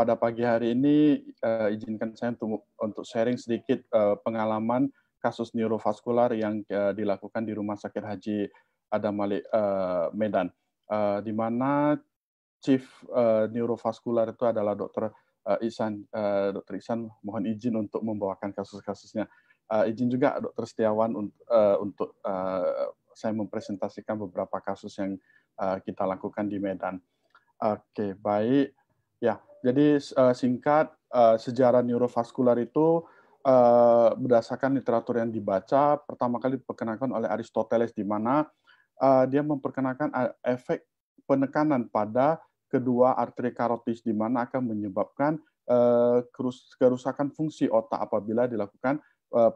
pada pagi hari ini izinkan saya untuk sharing sedikit pengalaman kasus neurovaskular yang dilakukan di Rumah Sakit Haji Adam Malik Medan, di mana Chief Neurovaskular itu adalah Dr. Ihsan. Dr. Ihsan mohon izin untuk membawakan kasus-kasusnya. Izin juga Dr. Setiawan untuk saya mempresentasikan beberapa kasus yang kita lakukan di Medan. Oke, baik. Ya, jadi singkat sejarah neurovaskular itu berdasarkan literatur yang dibaca, pertama kali diperkenalkan oleh Aristoteles, di mana dia memperkenalkan efek penekanan pada kedua arteri karotis, di mana akan menyebabkan kerusakan fungsi otak apabila dilakukan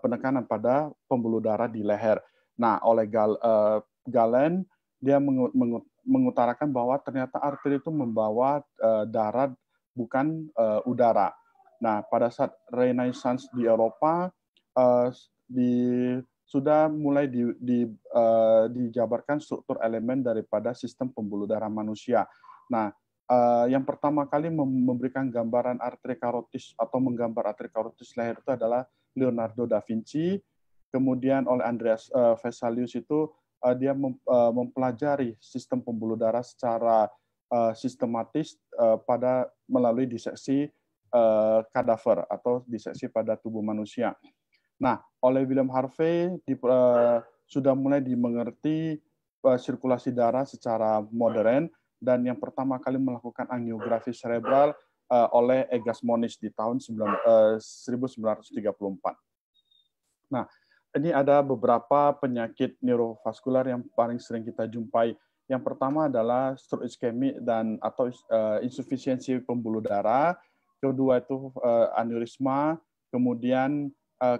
penekanan pada pembuluh darah di leher. Nah, oleh Galen, dia mengutarakan bahwa ternyata arteri itu membawa darah, bukan udara. Nah, pada saat Renaissance di Eropa, sudah mulai dijabarkan struktur elemen daripada sistem pembuluh darah manusia. Nah, yang pertama kali memberikan gambaran arteri karotis atau menggambar arteri karotis leher itu adalah Leonardo da Vinci. Kemudian oleh Andreas Vesalius itu dia mempelajari sistem pembuluh darah secara sistematis melalui diseksi kadaver atau diseksi pada tubuh manusia. Nah, oleh William Harvey sudah mulai dimengerti sirkulasi darah secara modern, dan yang pertama kali melakukan angiografi cerebral oleh Egas Moniz di tahun 1934. Nah, ini ada beberapa penyakit neurovaskular yang paling sering kita jumpai. Yang pertama adalah stroke iskemik atau insufisiensi pembuluh darah. Kedua itu aneurisma, kemudian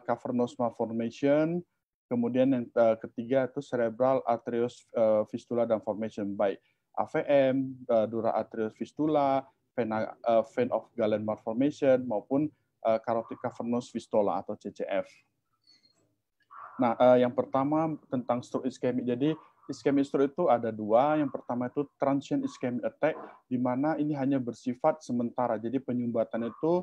cavernous malformation, kemudian yang ketiga itu cerebral arterios fistula dan formation, baik AVM, dura arterios fistula, vein of Galen malformation, maupun carotid cavernous fistula atau CCF. Nah, yang pertama tentang stroke iskemik. Jadi iskemik stroke itu ada dua. Yang pertama itu transient ischemic attack, di mana ini hanya bersifat sementara. Jadi penyumbatan itu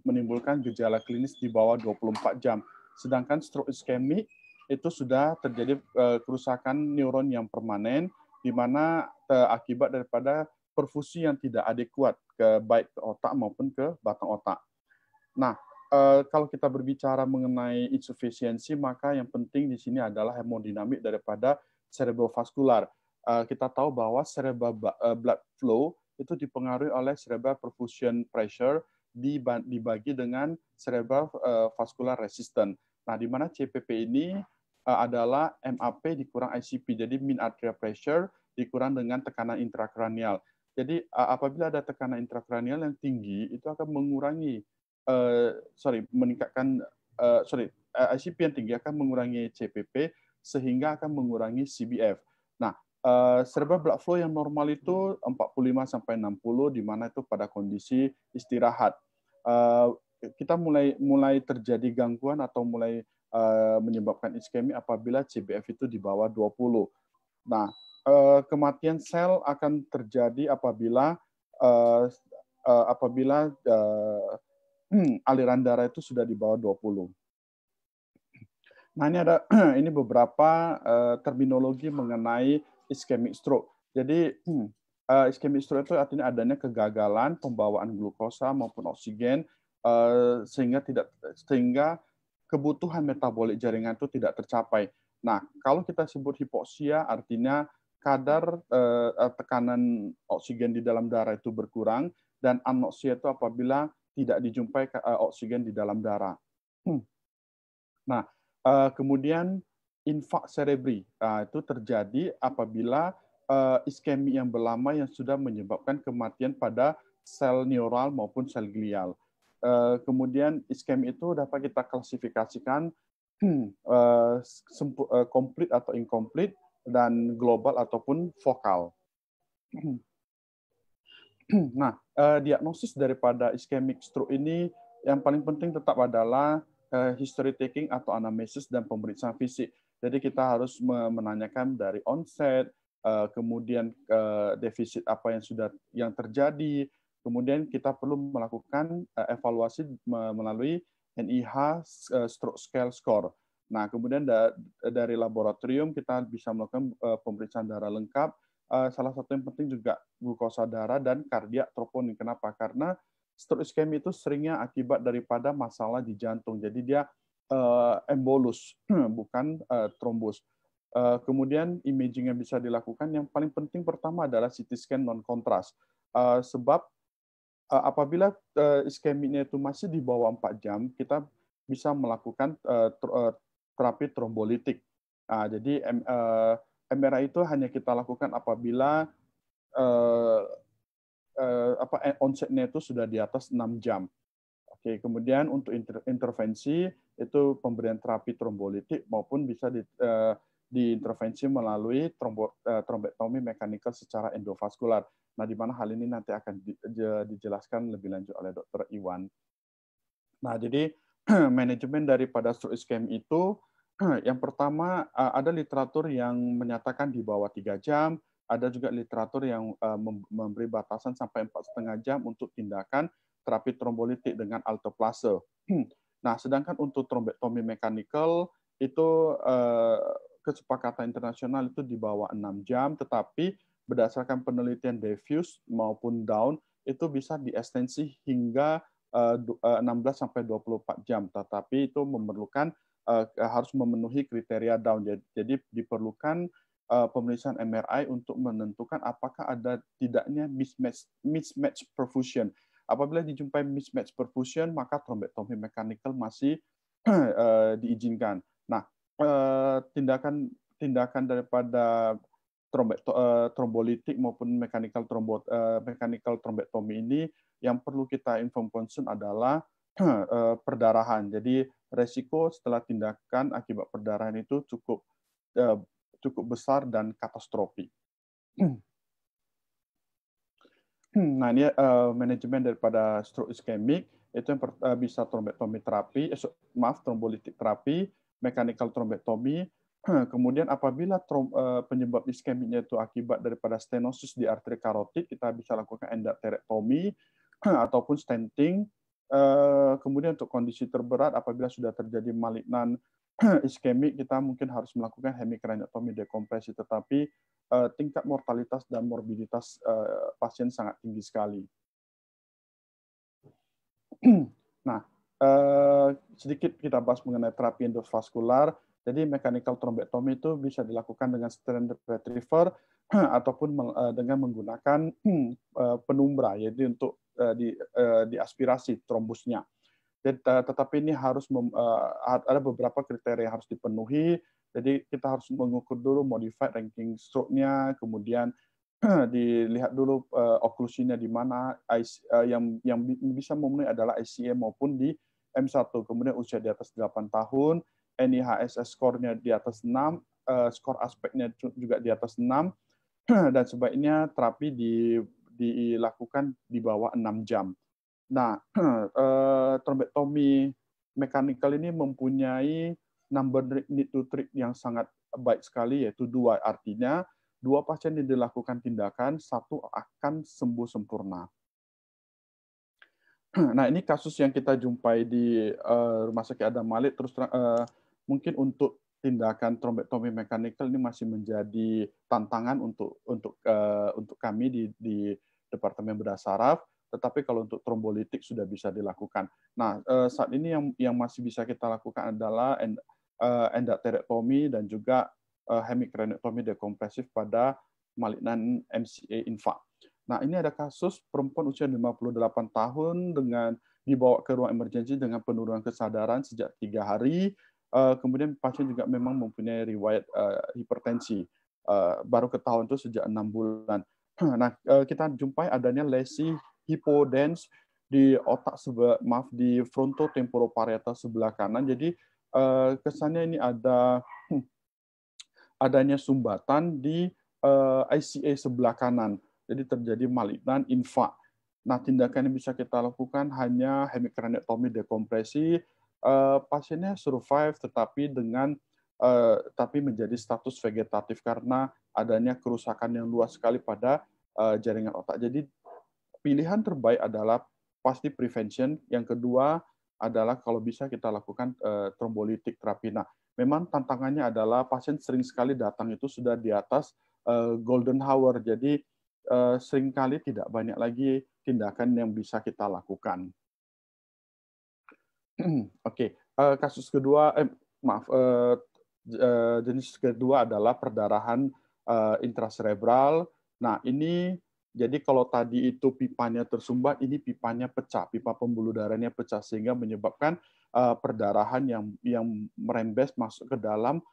menimbulkan gejala klinis di bawah 24 jam. Sedangkan stroke iskemik itu sudah terjadi kerusakan neuron yang permanen, di mana akibat daripada perfusi yang tidak adekuat baik ke otak maupun ke batang otak. Nah, kalau kita berbicara mengenai insufisiensi, maka yang penting di sini adalah hemodinamik daripada cerebrovaskular. Kita tahu bahwa cerebral blood flow itu dipengaruhi oleh cerebral perfusion pressure dibagi dengan cerebral vascular resistance. Nah, di mana CPP ini adalah MAP dikurang ICP, jadi mean arterial pressure dikurang dengan tekanan intrakranial. Jadi apabila ada tekanan intrakranial yang tinggi, itu akan mengurangi ICP yang tinggi akan mengurangi CPP sehingga akan mengurangi CBF. Nah, cerebral blood flow yang normal itu 45 sampai 60, di mana itu pada kondisi istirahat. Kita mulai terjadi gangguan atau mulai menyebabkan iskemi apabila CBF itu di bawah 20. Nah, kematian sel akan terjadi apabila aliran darah itu sudah di bawah 20. Nah, ini beberapa terminologi mengenai ischemic stroke. Jadi ischemic stroke itu artinya adanya kegagalan pembawaan glukosa maupun oksigen sehingga kebutuhan metabolik jaringan itu tidak tercapai. Nah, kalau kita sebut hipoksia artinya kadar tekanan oksigen di dalam darah itu berkurang, dan anoksia itu apabila tidak dijumpai oksigen di dalam darah. Nah, kemudian infak cerebri itu terjadi apabila iskemi yang berlama yang sudah menyebabkan kematian pada sel neural maupun sel glial. Kemudian iskemi itu dapat kita klasifikasikan komplit atau incomplete, dan global ataupun vokal. Nah, diagnosis daripada ischemic stroke ini yang paling penting tetap adalah history taking atau anamnesis dan pemeriksaan fisik. Jadi kita harus menanyakan dari onset, kemudian defisit apa yang terjadi, Kemudian kita perlu melakukan evaluasi melalui NIH stroke scale score. Nah, kemudian dari laboratorium kita bisa melakukan pemeriksaan darah lengkap. Salah satu yang penting juga glukosa darah dan kardiak troponin. Kenapa? Karena stroke iskemi itu seringnya akibat daripada masalah di jantung. Jadi dia embolus, bukan trombus. Kemudian imaging yang bisa dilakukan, yang paling penting pertama adalah CT scan non-kontras. Sebab apabila iskeminya itu masih di bawah 4 jam, kita bisa melakukan terapi trombolitik. Jadi MRI itu hanya kita lakukan apabila onsetnya itu sudah di atas 6 jam. Oke, kemudian untuk intervensi itu pemberian terapi trombolitik maupun bisa diintervensi melalui trombektomi mekanikal secara endovaskular. Nah, di mana hal ini nanti akan dijelaskan lebih lanjut oleh Dr. Iwan. Nah, jadi manajemen daripada stroke iskemi itu yang pertama ada literatur yang menyatakan di bawah 3 jam, ada juga literatur yang memberi batasan sampai 4,5 jam untuk tindakan terapi trombolitik dengan alteplase. Nah, sedangkan untuk trombektomi mekanikal itu kesepakatan internasional itu di bawah 6 jam, tetapi berdasarkan penelitian diffuse maupun down itu bisa diekstensi hingga 16 sampai 24 jam, tetapi itu memerlukan harus memenuhi kriteria down. Jadi diperlukan pemeriksaan MRI untuk menentukan apakah ada tidaknya mismatch perfusion. Apabila dijumpai mismatch perfusion, maka trombektomi mekanikal masih diizinkan. Nah, tindakan daripada trombolitik maupun mechanical trombektomi ini yang perlu kita inform concern adalah perdarahan. Jadi resiko setelah tindakan akibat perdarahan itu cukup besar dan katastrofi. Nah, ini manajemen daripada stroke iskemik itu yang bisa trombektomi terapi, trombolitik terapi, mechanical trombektomi. Kemudian apabila penyebab iskemiknya itu akibat daripada stenosis di arteri karotid, kita bisa lakukan endarterektomi ataupun stenting. Kemudian untuk kondisi terberat apabila sudah terjadi malignan iskemik, kita mungkin harus melakukan hemikraniotomi dekompresi, tetapi tingkat mortalitas dan morbiditas pasien sangat tinggi sekali. Nah, sedikit kita bahas mengenai terapi endovaskular. Jadi mechanical trombektomi itu bisa dilakukan dengan standard retriever ataupun dengan menggunakan penumbra, yaitu untuk diaspirasi trombusnya. Tetapi ini harus ada beberapa kriteria yang harus dipenuhi. Jadi kita harus mengukur dulu modified ranking stroke-nya, kemudian dilihat dulu oklusinya di mana, yang bisa memenuhi adalah ICA maupun di M1. Kemudian usia di atas 8 tahun, NIHSS score-nya di atas 6, skor aspeknya juga di atas 6, dan sebaiknya terapi dilakukan di bawah 6 jam. Nah, trombektomi mekanikal ini mempunyai number need to treat yang sangat baik sekali, yaitu 2. Artinya 2 pasien yang dilakukan tindakan, 1 akan sembuh sempurna. Nah, ini kasus yang kita jumpai di Rumah Sakit Adam Malik. Terus mungkin untuk tindakan trombektomi mekanikal ini masih menjadi tantangan untuk kami di Departemen Bedah Saraf. Tetapi kalau untuk trombolitik sudah bisa dilakukan. Nah, saat ini yang masih bisa kita lakukan adalah endarterektomi dan juga hemikraniotomi dekompresif pada malignan MCA infark. Nah, ini ada kasus perempuan usia 58 tahun dengan dibawa ke ruang emergensi dengan penurunan kesadaran sejak 3 hari. Kemudian pasien juga memang mempunyai riwayat hipertensi. Baru ketahuan itu sejak 6 bulan. Nah, kita jumpai adanya lesi hipodens di otak di frontotemporoparietal sebelah kanan. Jadi kesannya ini adanya sumbatan di ICA sebelah kanan. Jadi terjadi malignan infark. Nah, tindakan yang bisa kita lakukan hanya hemikraniotomi dekompresi. Pasiennya survive tetapi tapi menjadi status vegetatif karena adanya kerusakan yang luas sekali pada jaringan otak. Jadi pilihan terbaik adalah pasti prevention. Yang kedua adalah kalau bisa kita lakukan trombolitik terapi. Nah, memang tantangannya adalah pasien sering sekali datang itu sudah di atas golden hour. Jadi seringkali tidak banyak lagi tindakan yang bisa kita lakukan. Oke, kasus kedua, maaf, jenis kedua adalah perdarahan intracerebral. Nah, ini jadi kalau tadi itu pipanya tersumbat, ini pipanya pecah, pipa pembuluh darahnya pecah sehingga menyebabkan perdarahan yang merembes masuk ke dalam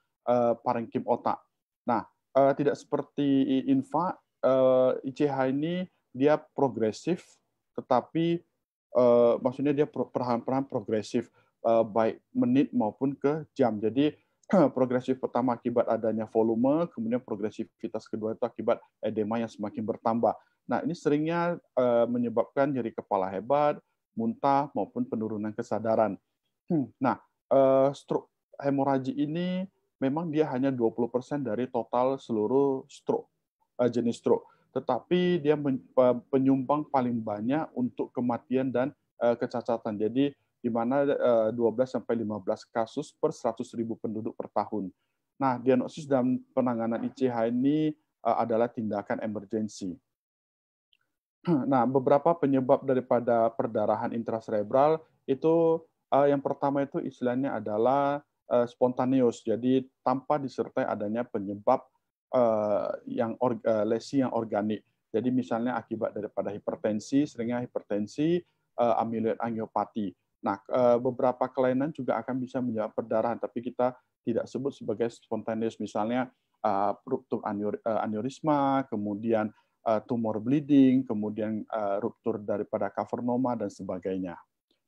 parenkim otak. Nah, tidak seperti INFA, ICH ini dia progresif, tetapi maksudnya dia perlahan-lahan progresif, baik menit maupun ke jam. Jadi progresif pertama akibat adanya volume, kemudian progresivitas kedua itu akibat edema yang semakin bertambah. Nah, ini seringnya menyebabkan nyeri kepala hebat, muntah, maupun penurunan kesadaran. Nah, stroke hemoragi ini memang dia hanya 20% dari total seluruh stroke, jenis stroke. Tetapi dia penyumbang paling banyak untuk kematian dan kecacatan. Jadi di mana 12 sampai 15 kasus per 100.000 penduduk per tahun. Nah, diagnosis dan penanganan ICH ini adalah tindakan emergensi. Nah, beberapa penyebab daripada perdarahan intracerebral itu yang pertama itu istilahnya adalah spontaneous, jadi tanpa disertai adanya penyebab lesi yang organik. Jadi misalnya akibat daripada hipertensi, seringnya hipertensi, amyloid angiopati. Nah, beberapa kelainan juga akan bisa menyebabkan perdarahan, tapi kita tidak sebut sebagai spontaneous, misalnya ruptur aneurisma, kemudian tumor bleeding, kemudian ruptur daripada kavernoma dan sebagainya.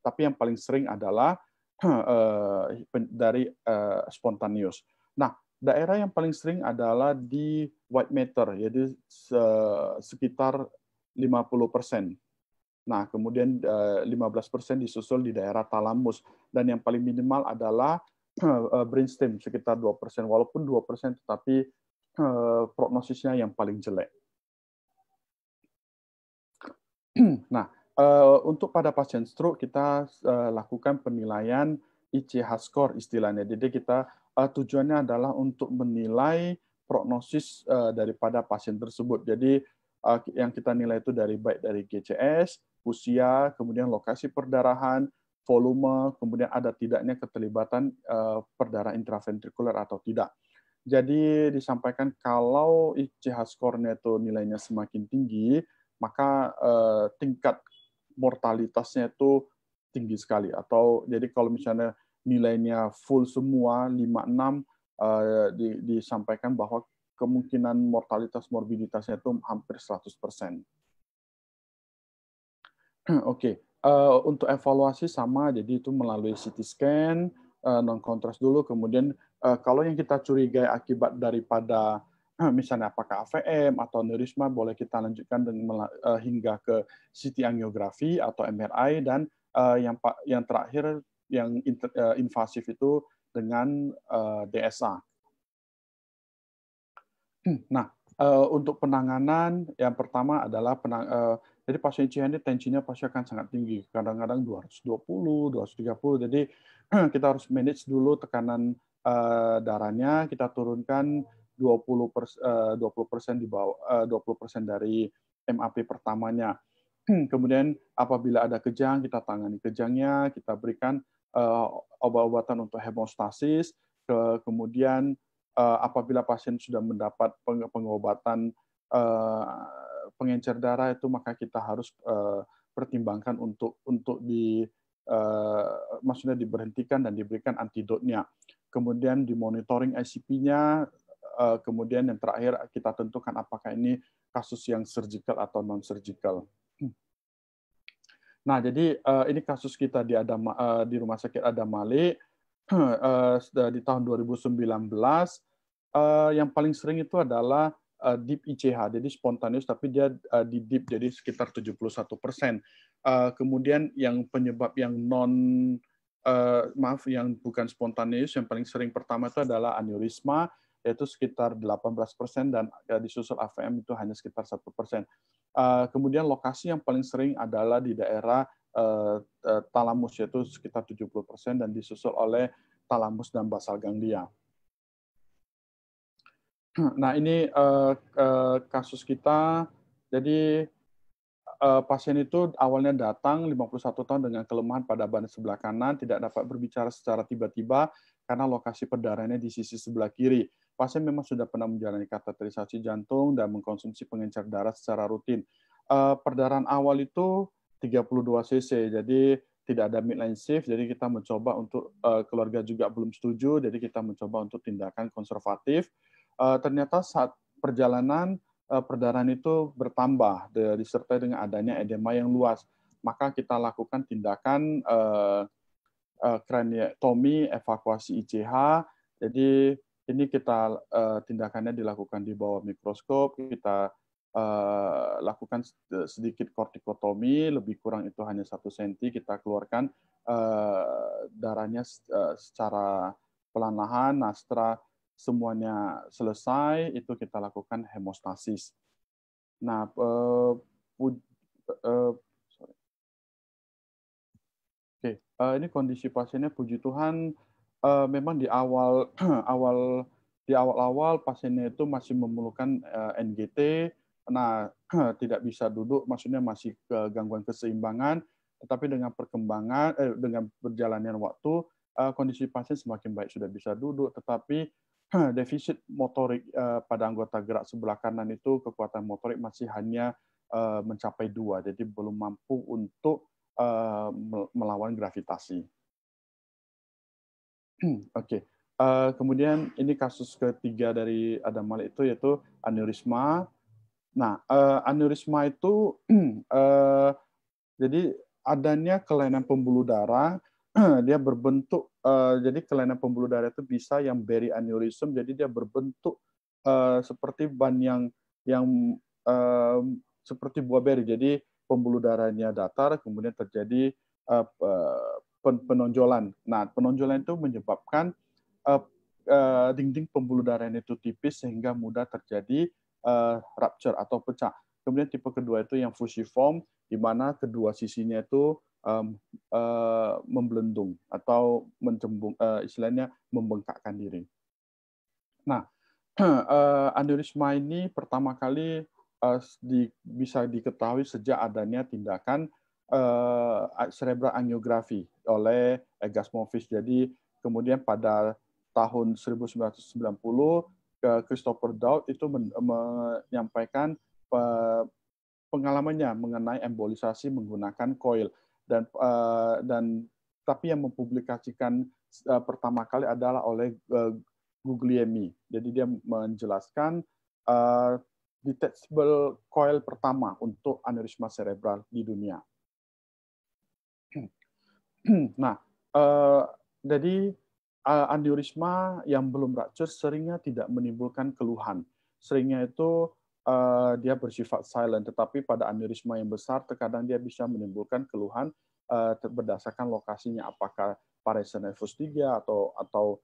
Tapi yang paling sering adalah dari spontaneous. Nah, daerah yang paling sering adalah di white matter, jadi sekitar 50%. Nah, kemudian 15% disusul di daerah talamus, dan yang paling minimal adalah brainstem sekitar 2%, walaupun 2%, tetapi prognosisnya yang paling jelek. Nah, untuk pada pasien stroke kita lakukan penilaian ICH score istilahnya. Jadi kita tujuannya adalah untuk menilai prognosis daripada pasien tersebut. Jadi yang kita nilai itu baik dari GCS, usia, kemudian lokasi perdarahan, volume, kemudian ada tidaknya keterlibatan perdarahan intraventrikuler atau tidak. Jadi disampaikan kalau ICH score-nya itu nilainya semakin tinggi, maka tingkat mortalitasnya itu tinggi sekali. Atau jadi kalau misalnya nilainya full semua 5-6, disampaikan bahwa kemungkinan mortalitas morbiditasnya itu hampir 100%. Oke, untuk evaluasi sama, jadi itu melalui CT scan, non-kontras dulu, kemudian kalau yang kita curigai akibat daripada misalnya apakah AVM atau aneurisma, boleh kita lanjutkan dengan hingga ke CT angiografi atau MRI, dan yang terakhir yang invasif itu dengan DSA. Nah, untuk penanganan yang pertama adalah jadi pasien ICH ini tensinya pasti akan sangat tinggi, kadang-kadang 220, 230. Jadi kita harus manage dulu tekanan darahnya, kita turunkan 20% di bawah 20% dari MAP pertamanya. Kemudian apabila ada kejang, kita tangani kejangnya, kita berikan obat-obatan untuk hemostasis, kemudian apabila pasien sudah mendapat pengobatan pengencer darah itu, maka kita harus pertimbangkan untuk maksudnya diberhentikan dan diberikan antidotnya. Kemudian dimonitoring ICP-nya, kemudian yang terakhir kita tentukan apakah ini kasus yang surgical atau non-surgical. Nah, jadi ini kasus kita di Rumah Sakit Adam Malik di tahun 2019. Yang paling sering itu adalah deep ICH, jadi spontaneous, tapi dia di deep, jadi sekitar 71%. Kemudian yang penyebab yang yang bukan spontaneous, yang paling sering pertama itu adalah aneurisma, yaitu sekitar 18%, dan disusul AVM itu hanya sekitar 1%. Kemudian lokasi yang paling sering adalah di daerah talamus, yaitu sekitar 70%, dan disusul oleh talamus dan basal ganglia. Nah, ini kasus kita. Jadi pasien itu awalnya datang 51 tahun dengan kelemahan pada badan sebelah kanan, tidak dapat berbicara secara tiba-tiba karena lokasi perdarahannya di sisi sebelah kiri. Pasien memang sudah pernah menjalani kateterisasi jantung dan mengkonsumsi pengencer darah secara rutin. Perdarahan awal itu 32 cc, jadi tidak ada midline shift, jadi kita mencoba untuk, keluarga juga belum setuju, jadi kita mencoba untuk tindakan konservatif. Ternyata saat perjalanan perdarahan itu bertambah disertai dengan adanya edema yang luas. Maka kita lakukan tindakan craniectomy, evakuasi ICH. Jadi ini kita tindakannya dilakukan di bawah mikroskop. Kita lakukan sedikit kortikotomi, lebih kurang itu hanya 1 cm. Kita keluarkan darahnya secara pelan-lahan. Nah, setelah semuanya selesai, itu kita lakukan hemostasis. Nah, ini kondisi pasiennya, puji Tuhan, memang di awal-awal pasiennya itu masih memerlukan NGT. Nah, tidak bisa duduk, maksudnya masih gangguan keseimbangan. Tetapi dengan dengan berjalannya waktu, kondisi pasien semakin baik, sudah bisa duduk. Tetapi defisit motorik pada anggota gerak sebelah kanan itu, kekuatan motorik masih hanya mencapai 2, jadi belum mampu untuk melawan gravitasi. Oke. Kemudian ini kasus ketiga dari Adam Malik itu, yaitu aneurisma. Nah, aneurisma itu jadi adanya kelainan pembuluh darah. Dia berbentuk, jadi kelainan pembuluh darah itu bisa yang beri-aneurism, jadi dia berbentuk seperti ban yang seperti buah beri. Jadi pembuluh darahnya datar, kemudian terjadi penonjolan. Nah, penonjolan itu menyebabkan dinding pembuluh darahnya itu tipis sehingga mudah terjadi rupture atau pecah. Kemudian tipe kedua itu yang fusiform, di mana kedua sisinya itu membelendung atau mencembung, istilahnya membengkakkan diri. Nah, aneurisma ini pertama kali bisa diketahui sejak adanya tindakan cerebral angiografi oleh Egasmovic. Jadi kemudian pada tahun 1990 Christopher Dowd itu menyampaikan pengalamannya mengenai embolisasi menggunakan coil, dan tapi yang mempublikasikan pertama kali adalah oleh Guglielmi. Jadi dia menjelaskan detachable coil pertama untuk aneurisma cerebral di dunia. Nah, jadi aneurisma yang belum rupture seringnya tidak menimbulkan keluhan. Seringnya itu dia bersifat silent, tetapi pada aneurisma yang besar terkadang dia bisa menimbulkan keluhan berdasarkan lokasinya, apakah paresia nervus 3 atau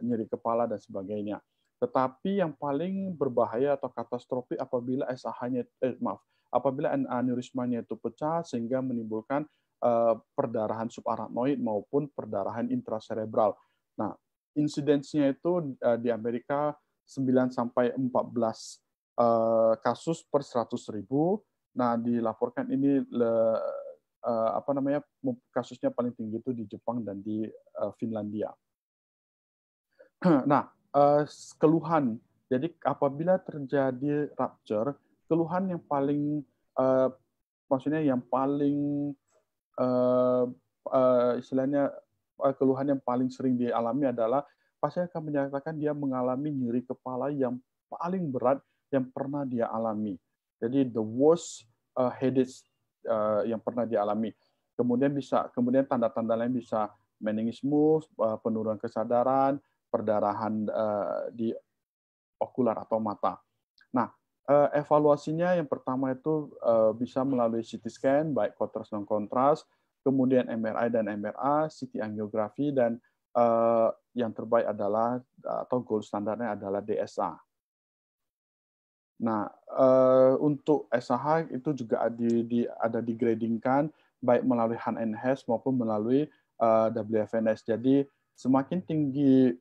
nyeri kepala dan sebagainya. Tetapi yang paling berbahaya atau katastrofik apabila SAH-nya apabila aneurismanya itu pecah sehingga menimbulkan perdarahan subarachnoid maupun perdarahan intracerebral. Nah, insidensinya itu di Amerika 9 sampai 14 kasus per 100.000. Nah, dilaporkan ini kasusnya paling tinggi itu di Jepang dan di Finlandia. Nah, keluhan. Jadi apabila terjadi rupture, keluhan yang paling maksudnya yang paling istilahnya keluhan yang paling sering dialami adalah pasien akan menyatakan dia mengalami nyeri kepala yang paling berat yang pernah dia alami. Jadi the worst headache yang pernah dialami. Kemudian tanda-tanda lain bisa meningismus, penurunan kesadaran, perdarahan di okular atau mata. Nah, evaluasinya yang pertama itu bisa melalui CT scan, baik kontras non kontras, kemudian MRI dan MRA, CT angiografi, dan yang terbaik adalah atau gold standarnya adalah DSA. Nah, untuk SAH itu juga ada digradingkan baik melalui HAN-NHAS maupun melalui WFNS. Jadi semakin tinggi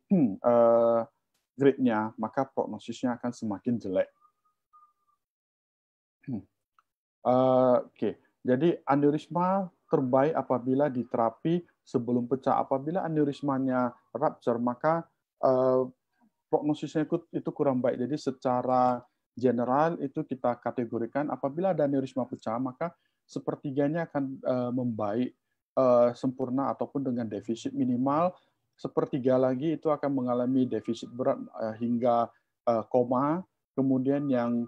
grade-nya, maka prognosisnya akan semakin jelek. Oke, jadi aneurisma terbaik apabila diterapi sebelum pecah. Apabila aneurismanya rupture, maka prognosisnya itu kurang baik. Jadi secara general itu kita kategorikan apabila ada aneurisma pecah, maka sepertiganya akan membaik sempurna ataupun dengan defisit minimal. Sepertiga lagi itu akan mengalami defisit berat hingga koma. Kemudian yang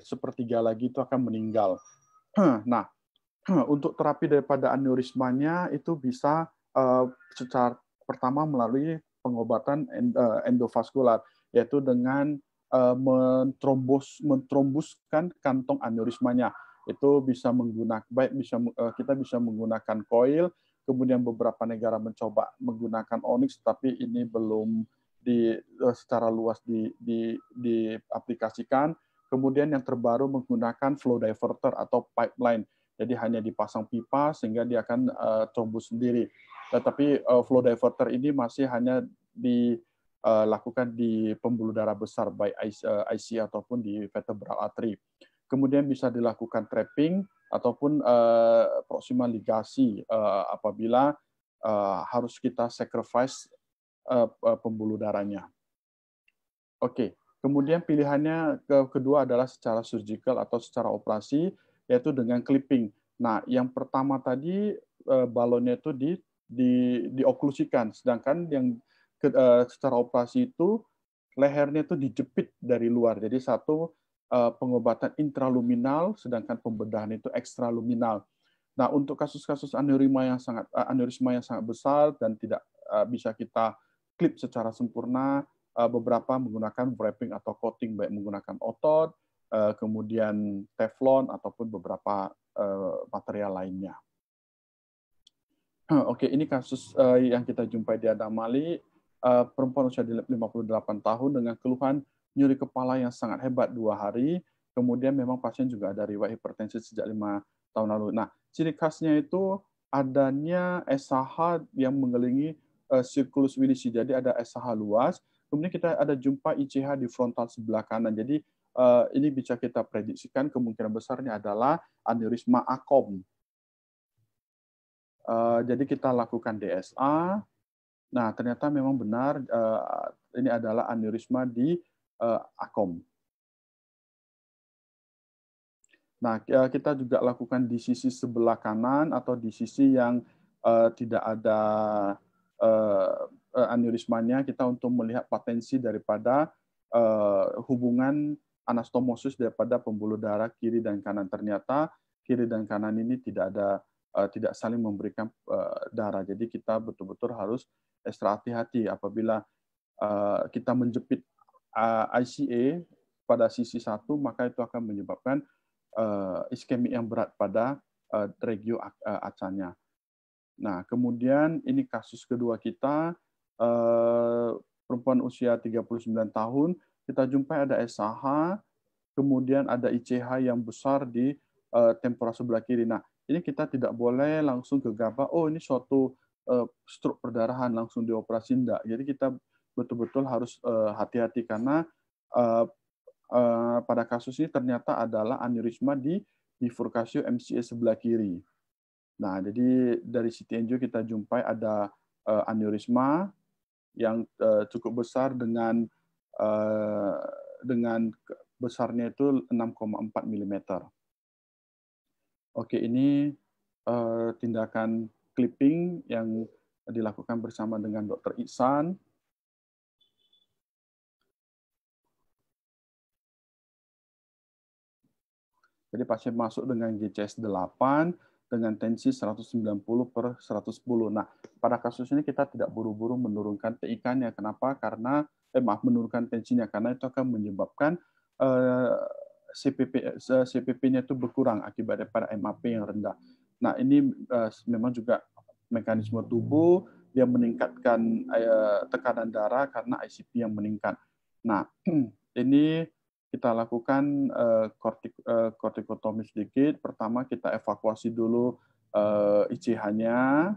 sepertiga lagi itu akan meninggal. Nah, untuk terapi daripada aneurismanya itu bisa secara pertama melalui pengobatan endovaskular, yaitu dengan mentrombuskan kantong aneurismanya. Itu bisa menggunakan kita bisa menggunakan coil, kemudian beberapa negara mencoba menggunakan onyx, tapi ini belum secara luas diaplikasikan. Kemudian yang terbaru menggunakan flow diverter atau pipeline. Jadi hanya dipasang pipa sehingga dia akan trombus sendiri. Tetapi flow diverter ini masih hanya dilakukan di pembuluh darah besar, baik IC ataupun di vertebral artery. Kemudian bisa dilakukan trapping ataupun proximal ligasi apabila harus kita sacrifice pembuluh darahnya. Oke, kemudian pilihannya kedua adalah secara surgical atau secara operasi, yaitu dengan clipping. Nah, yang pertama tadi balonnya itu dioklusikan, sedangkan yang secara operasi itu lehernya itu dijepit dari luar. Jadi satu pengobatan intraluminal, sedangkan pembedahan itu ekstraluminal. Nah, untuk kasus-kasus aneurisma yang sangat besar dan tidak bisa kita klip secara sempurna, beberapa menggunakan wrapping atau coating, baik menggunakan otot, kemudian teflon ataupun beberapa material lainnya. Oke, ini kasus yang kita jumpai di Adamali, perempuan usia 58 tahun dengan keluhan nyeri kepala yang sangat hebat 2 hari. Kemudian memang pasien juga ada riwayat hipertensi sejak 5 tahun lalu. Nah, ciri khasnya itu adanya SAH yang mengelilingi circulus Willisi. Jadi ada SAH luas. Kemudian kita ada jumpa ICH di frontal sebelah kanan. Jadi ini bisa kita prediksikan kemungkinan besarnya adalah aneurisma AKOM. Jadi kita lakukan DSA. Nah, ternyata memang benar ini adalah aneurisma di AKOM. Nah, kita juga lakukan di sisi sebelah kanan atau di sisi yang tidak ada aneurismanya, kita untuk melihat potensi daripada hubungan anastomosis daripada pembuluh darah kiri dan kanan. Ternyata kiri dan kanan ini tidak saling memberikan darah. Jadi kita betul-betul harus ekstra hati-hati apabila kita menjepit ICA pada sisi satu, maka itu akan menyebabkan iskemik yang berat pada regio acanya. Nah, kemudian ini kasus kedua kita, perempuan usia 39 tahun, kita jumpai ada SAH, kemudian ada ICH yang besar di tempora sebelah kiri. Nah, ini kita tidak boleh langsung gegabah, oh ini suatu stroke perdarahan, langsung dioperasi, enggak. Jadi kita betul-betul harus hati-hati karena pada kasus ini ternyata adalah aneurisma di bifurkasio MCA sebelah kiri. Nah, jadi dari CT angio kita jumpai ada aneurisma yang cukup besar dengan besarnya itu 6,4 mm. Oke, ini tindakan clipping yang dilakukan bersama dengan Dr. Ihsan. Jadi pasien masuk dengan GCS 8 dengan tensi 190/110. Nah, pada kasus ini kita tidak buru-buru menurunkan TIK-nya. Kenapa? Karena menurunkan tensinya karena itu akan menyebabkan CPP-nya itu berkurang akibat daripada MAP yang rendah. Nah, ini memang juga mekanisme tubuh yang meningkatkan tekanan darah karena ICP yang meningkat. Nah, ini kita lakukan kortikotomi sedikit. Pertama kita evakuasi dulu ICH-nya,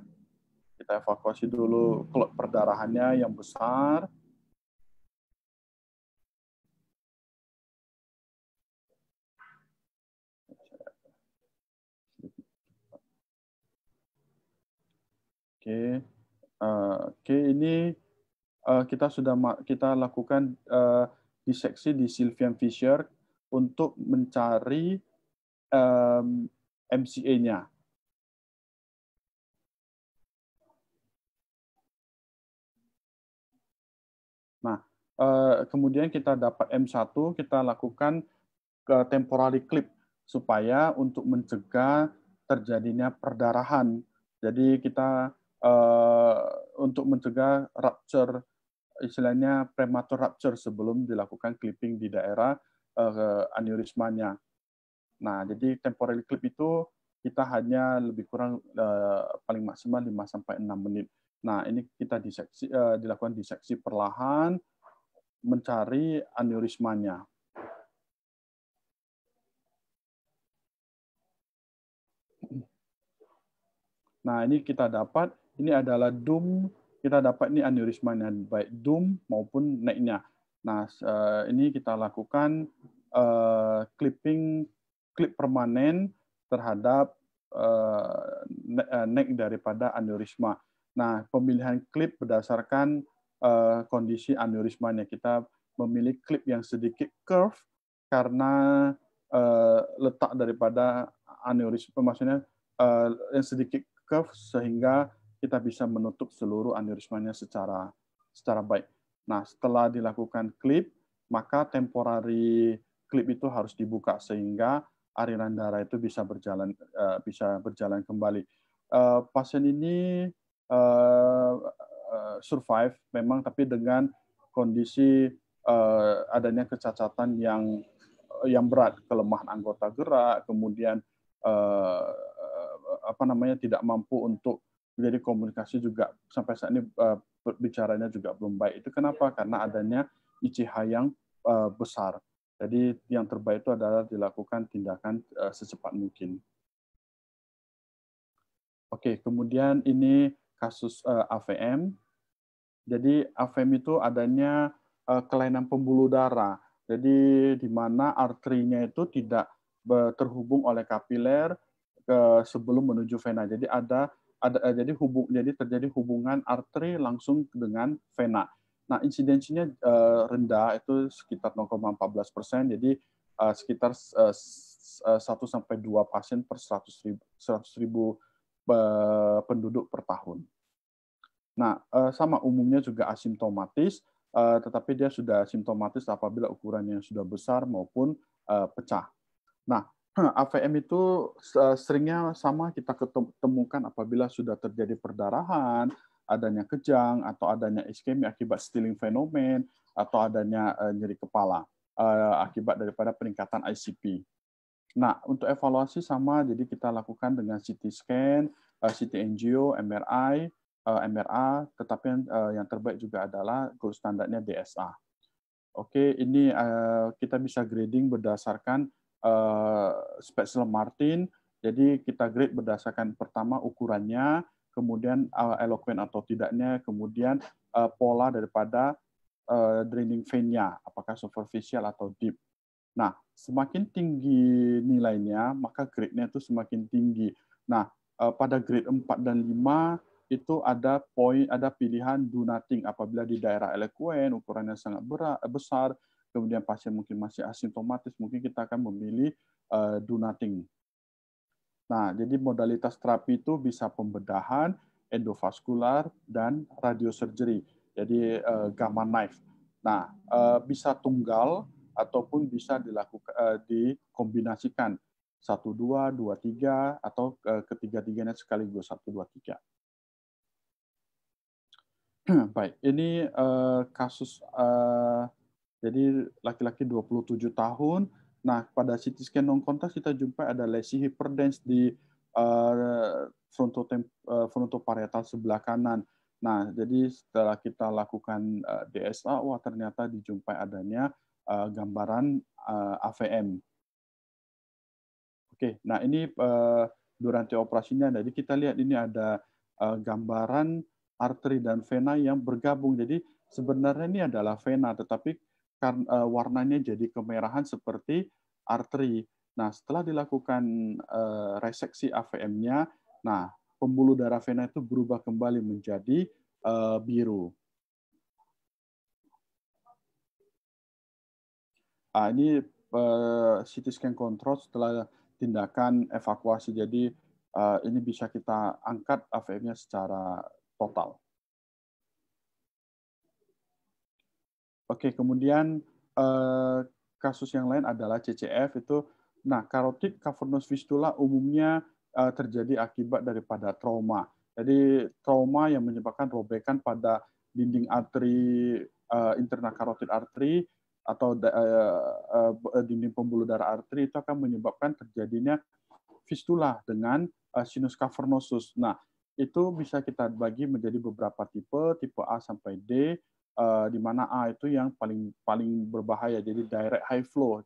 kita evakuasi dulu klot perdarahannya yang besar. Oke, ini kita lakukan diseksi di Sylvian Fisher untuk mencari MCA-nya. Nah, kemudian kita dapat M1, kita lakukan temporary clip supaya untuk mencegah terjadinya perdarahan. Jadi kita untuk mencegah rupture, istilahnya prematur rupture sebelum dilakukan clipping di daerah aneurismanya. Nah, jadi temporary clip itu kita hanya lebih kurang paling maksimal 5-6 menit. Nah, ini kita dilakukan diseksi perlahan mencari aneurismanya. Nah, ini kita dapat, ini adalah DUM, kita dapat ini aneurismanya, baik DUM maupun neck-nya. Nah, ini kita lakukan klip permanen terhadap neck daripada aneurisma. Nah, pemilihan klip berdasarkan kondisi aneurismanya. Kita memilih klip yang sedikit curve karena letak daripada aneurisma, maksudnya yang sedikit curve sehingga kita bisa menutup seluruh aneurismanya secara baik. Nah, setelah dilakukan klip, maka temporary klip itu harus dibuka sehingga aliran darah itu bisa berjalan kembali. Pasien ini survive memang, tapi dengan kondisi adanya kecacatan yang berat, kelemahan anggota gerak, kemudian tidak mampu untuk menjadi komunikasi juga sampai saat ini bicaranya juga belum baik. Itu kenapa? Karena adanya ICH yang besar. Jadi yang terbaik itu adalah dilakukan tindakan secepat mungkin. Oke, kemudian ini kasus AVM. Jadi AVM itu adanya kelainan pembuluh darah. Jadi di mana arterinya itu tidak terhubung oleh kapiler sebelum menuju vena. Jadi jadi terjadi hubungan arteri langsung dengan vena. Nah, insidensinya rendah, itu sekitar 0,14%. Jadi sekitar 1-2 pasien per 100.000 penduduk per tahun. Nah, sama umumnya juga asimptomatis, tetapi dia sudah simptomatis apabila ukurannya sudah besar maupun pecah. Nah, AVM itu seringnya sama kita ketemukan apabila sudah terjadi perdarahan, adanya kejang, atau adanya iskemia akibat Stilling fenomen, atau adanya nyeri kepala akibat daripada peningkatan ICP. Nah, untuk evaluasi sama, jadi kita lakukan dengan CT scan, CT angio, MRI, MRA, tetapi yang terbaik juga adalah gold standarnya DSA. Oke, ini kita bisa grading berdasarkan Spetzler Martin. Jadi kita grade berdasarkan pertama ukurannya, kemudian eloquent atau tidaknya, kemudian pola daripada draining vein-nya, apakah superficial atau deep. Nah, semakin tinggi nilainya, maka grade-nya itu semakin tinggi. Nah, pada grade 4 dan 5 itu ada pilihan do nothing apabila di daerah eloquent ukurannya sangat besar, kemudian pasien mungkin masih asimptomatis, mungkin kita akan memilih do nothing. Nah, jadi modalitas terapi itu bisa pembedahan, endovaskular, dan radiosurgery. Jadi gamma knife. Nah, bisa tunggal ataupun bisa dikombinasikan 1-2, 2-3, atau ketiga-tiganya sekaligus 1-2-3. Baik, ini kasus jadi laki-laki 27 tahun. Nah, pada CT scan non kontak kita jumpa ada lesi hyperdense di frontoparietal sebelah kanan. Nah, jadi setelah kita lakukan DSA, wah ternyata dijumpai adanya gambaran AVM. Oke, nah ini durasi operasinya. Jadi kita lihat ini ada gambaran arteri dan vena yang bergabung. Jadi sebenarnya ini adalah vena, tetapi warnanya jadi kemerahan seperti arteri. Nah, setelah dilakukan reseksi AVM-nya, nah pembuluh darah vena itu berubah kembali menjadi biru. Ini CT scan control setelah tindakan evakuasi. Jadi ini bisa kita angkat AVM-nya secara total. Oke, kemudian kasus yang lain adalah CCF itu. Nah, carotid cavernous fistula umumnya terjadi akibat daripada trauma. Jadi trauma yang menyebabkan robekan pada dinding arteri internal carotid artery atau dinding pembuluh darah arteri itu akan menyebabkan terjadinya fistula dengan sinus cavernosus. Nah, itu bisa kita bagi menjadi beberapa tipe A sampai D, di mana A itu yang paling berbahaya, jadi direct high flow.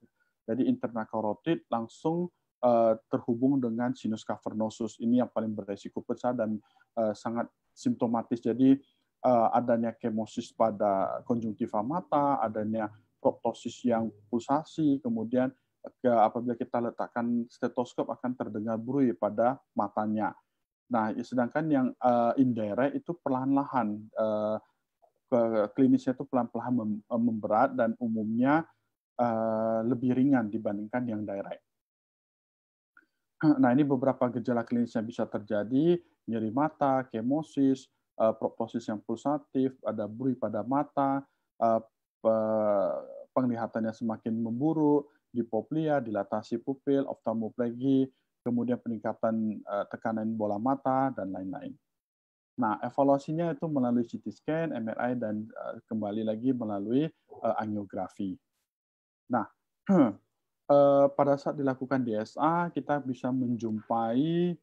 Jadi internal carotid langsung terhubung dengan sinus cavernosus. Ini yang paling beresiko besar dan sangat simptomatis. Jadi adanya kemosis pada konjungtiva mata, adanya proptosis yang pulsasi, kemudian apabila kita letakkan stetoskop akan terdengar bruit pada matanya. Nah, sedangkan yang indirect itu perlahan-lahan, klinisnya itu pelan-pelan memberat dan umumnya lebih ringan dibandingkan yang direct. Nah, ini beberapa gejala klinis yang bisa terjadi, nyeri mata, kemosis, proptosis yang pulsatif, ada bruit pada mata, penglihatannya semakin memburuk, diplopia, dilatasi pupil, oftalmoplegi, kemudian peningkatan tekanan bola mata, dan lain-lain. Nah, evaluasinya itu melalui CT scan, MRI, dan kembali lagi melalui angiografi. Nah, pada saat dilakukan DSA, kita bisa menjumpai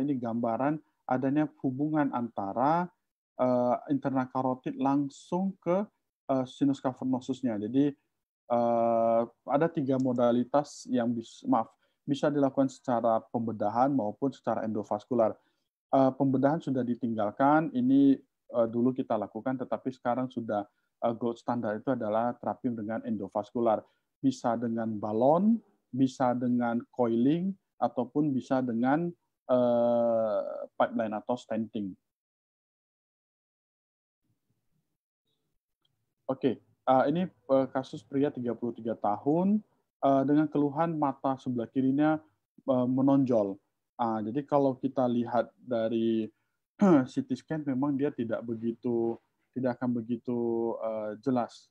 ini gambaran adanya hubungan antara internal carotid langsung ke sinus cavernosusnya. Jadi ada 3 modalitas yang bisa dilakukan secara pembedahan maupun secara endovaskular. Pembedahan sudah ditinggalkan, ini dulu kita lakukan, tetapi sekarang sudah gold standar itu adalah terapi dengan endovaskular. Bisa dengan balon, bisa dengan coiling, ataupun bisa dengan pipeline atau stenting. Oke, ini kasus pria 33 tahun dengan keluhan mata sebelah kirinya menonjol. Jadi kalau kita lihat dari CT scan memang dia tidak akan begitu jelas.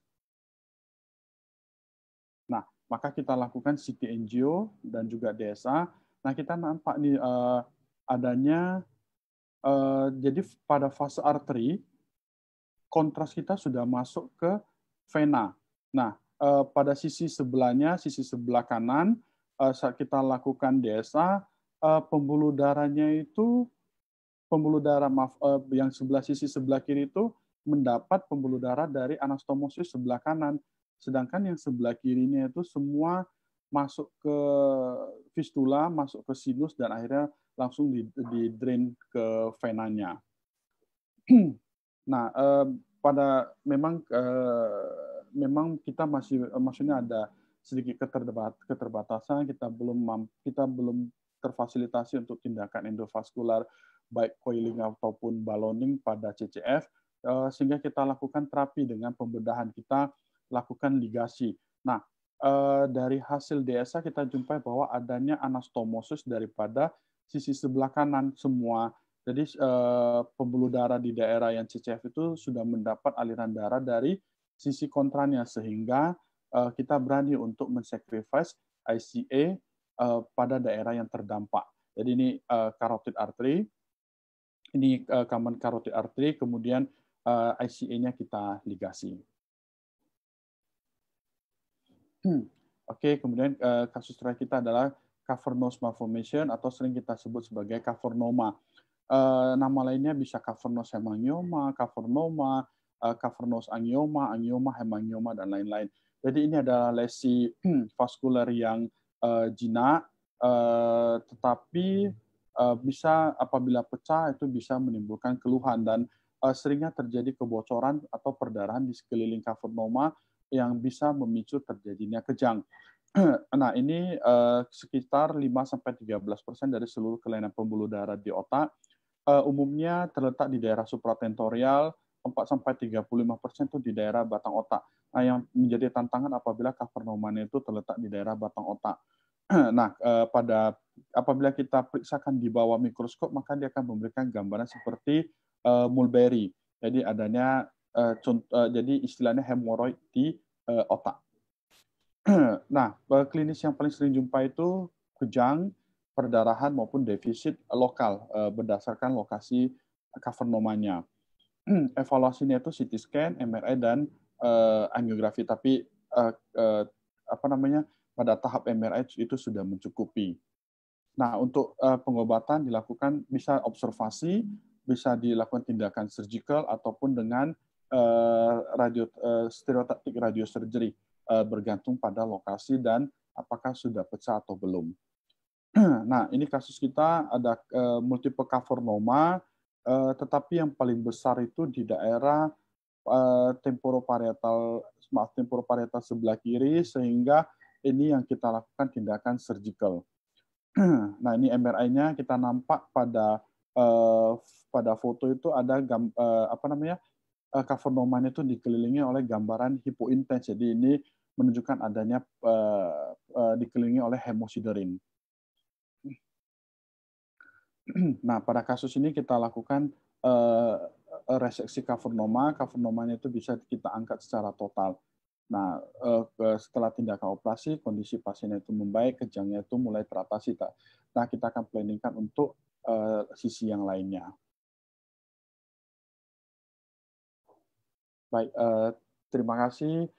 Nah, maka kita lakukan CT angio dan juga DSA. Nah, kita nampak nih adanya jadi pada fase arteri kontras kita sudah masuk ke vena. Nah, pada sisi sebelahnya, sisi sebelah kanan, saat kita lakukan DSA, pembuluh darahnya itu, yang sisi sebelah kiri itu mendapat pembuluh darah dari anastomosis sebelah kanan. Sedangkan yang sebelah kirinya itu semua masuk ke fistula, masuk ke sinus, dan akhirnya langsung di-drain ke venanya. Nah, memang kita maksudnya ada sedikit keterbatasan, kita belum terfasilitasi untuk tindakan endovaskular baik coiling ataupun balloning pada CCF, sehingga kita lakukan terapi dengan pembedahan, kita lakukan ligasi. Nah, dari hasil DSA kita jumpai bahwa adanya anastomosis daripada sisi sebelah kanan semua. Jadi pembuluh darah di daerah yang CCF itu sudah mendapat aliran darah dari sisi kontranya, sehingga kita berani untuk mensacrifice ICA pada daerah yang terdampak. Jadi ini carotid artery, ini common carotid artery, kemudian ICA-nya kita ligasi. Oke, kemudian kasus terakhir kita adalah cavernous malformation atau sering kita sebut sebagai cavernoma. Nama lainnya bisa cavernous hemangioma, cavernoma, cavernous angioma, angioma, hemangioma, dan lain-lain. Jadi ini adalah lesi vaskuler yang jinak, tetapi bisa apabila pecah itu bisa menimbulkan keluhan dan seringnya terjadi kebocoran atau perdarahan di sekeliling cavernoma yang bisa memicu terjadinya kejang. Nah, ini sekitar 5-13% dari seluruh kelainan pembuluh darah di otak. Umumnya terletak di daerah supratentorial, 4-35% itu di daerah batang otak. Nah, yang menjadi tantangan apabila cavernomanya itu terletak di daerah batang otak. Nah, apabila kita periksakan di bawah mikroskop, maka dia akan memberikan gambaran seperti mulberry. Jadi adanya jadi istilahnya hemoroid di otak. Nah, klinis yang paling sering jumpa itu kejang, perdarahan maupun defisit lokal berdasarkan lokasi cavernomanya. Evaluasinya itu CT scan, MRI, dan angiografi. Tapi pada tahap MRI itu sudah mencukupi. Nah, untuk pengobatan dilakukan bisa observasi, bisa dilakukan tindakan surgical ataupun dengan stereotactic radiosurgery, bergantung pada lokasi dan apakah sudah pecah atau belum. Nah, ini kasus kita ada multiple cavernoma, tetapi yang paling besar itu di daerah temporoparietal sebelah kiri, sehingga ini yang kita lakukan tindakan surgical. Nah, ini MRI-nya kita nampak pada foto itu ada cavernomanya itu dikelilingi oleh gambaran hipointens. Jadi ini menunjukkan adanya dikelilingi oleh hemosiderin. Nah, pada kasus ini kita lakukan reseksi cavernoma. Cavernomanya itu bisa kita angkat secara total. Nah, setelah tindakan operasi, kondisi pasien itu membaik, kejangnya itu mulai teratasi. Nah, kita akan planningkan untuk sisi yang lainnya. Baik, terima kasih.